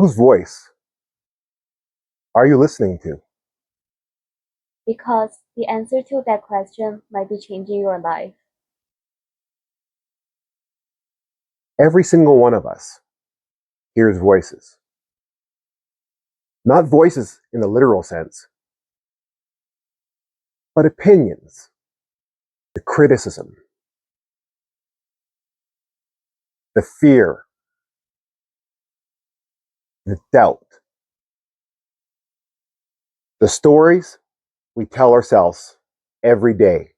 Whose voice are you listening to? Because the answer to that question might be changing your life. Every single one of us hears voices. Not voices in the literal sense, but opinions, the criticism, the fear, the doubt, the stories we tell ourselves every day.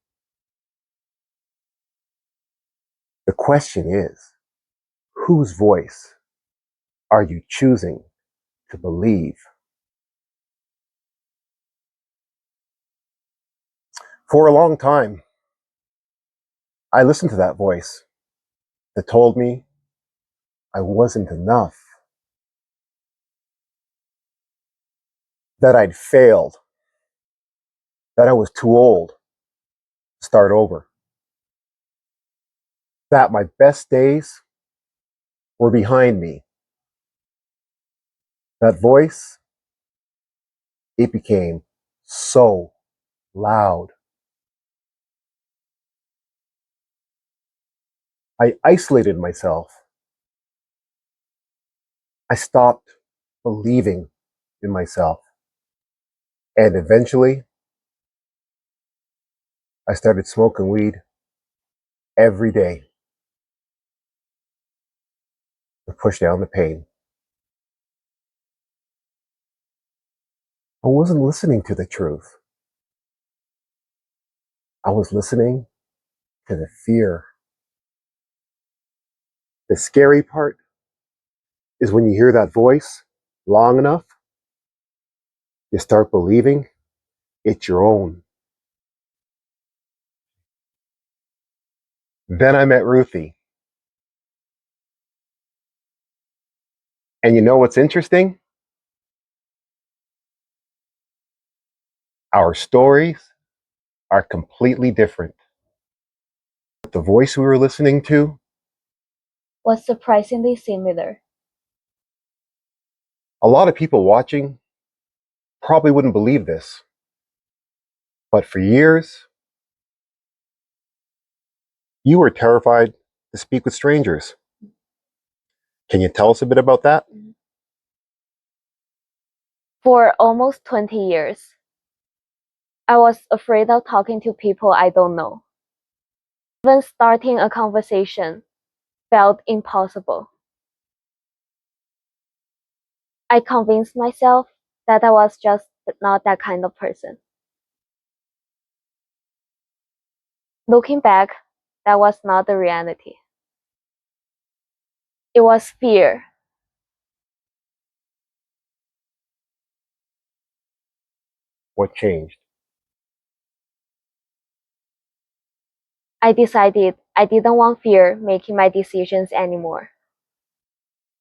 The question is, whose voice are you choosing to believe? For a long time, I listened to that voice that told me I wasn't enough, that I'd failed, that I was too old to start over, that my best days were behind me. That voice, it became so loud. I isolated myself. I stopped believing in myself. And eventually, I started smoking weed every day to push down the pain. I wasn't listening to the truth. I was listening to the fear. The scary part is when you hear that voice long enough, you start believing it's your own. Then I met Ruthie. And you know what's interesting? Our stories are completely different. The voice we were listening to Was surprisingly similar. a lot of people watching probably wouldn't believe this, but for years, you were terrified to speak with strangers. Can you tell us a bit about that? For almost 20 years, I was afraid of talking to people I don't know. Even starting a conversation felt impossible. I convinced myself that I was just not that kind of person. Looking back, that was not the reality. It was fear. What changed? I decided I didn't want fear making my decisions anymore.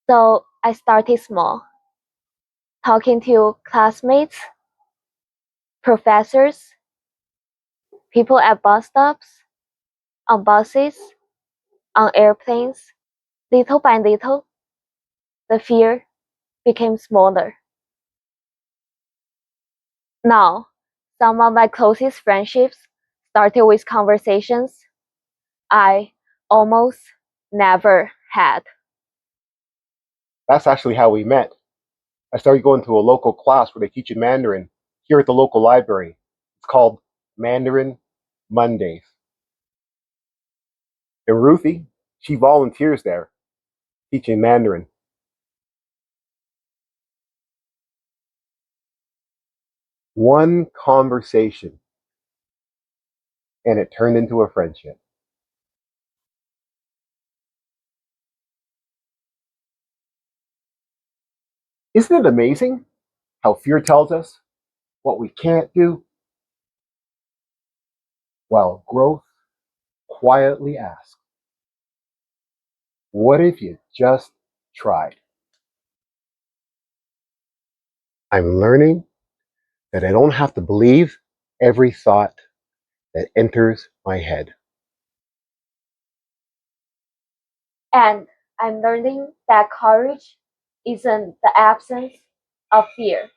So I started small, talking to classmates, professors, people at bus stops, on buses, on airplanes. Little by little, the fear became smaller. Now, some of my closest friendships started with conversations I almost never had. That's actually how we met. I started going to a local class where they teach in Mandarin here at the local library. It's called Mandarin Mondays. And Ruthie, she volunteers there teaching Mandarin. One conversation, and it turned into a friendship. Isn't it amazing how fear tells us what we can't do, while growth quietly asks, what if you just tried? I'm learning that I don't have to believe every thought that enters my head. And I'm learning that courage isn't the absence of fear.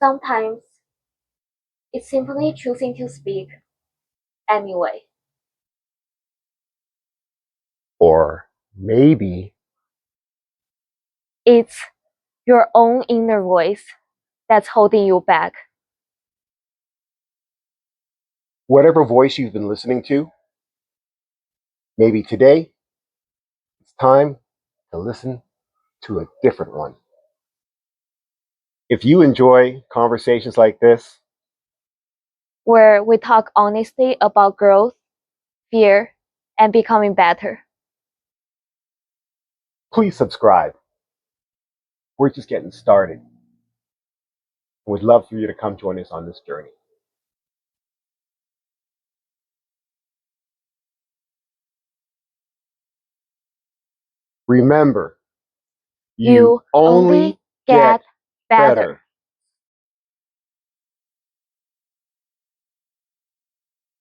Sometimes it's simply choosing to speak anyway. Or maybe It's your own inner voice that's holding you back. whatever voice you've been listening to, maybe today it's time to listen to a different one. If you enjoy conversations like this, Where we talk honestly about growth, fear, and becoming better. please subscribe. We're just getting started. We'd love for you to come join us on this journey. Remember, you You only only get get better. better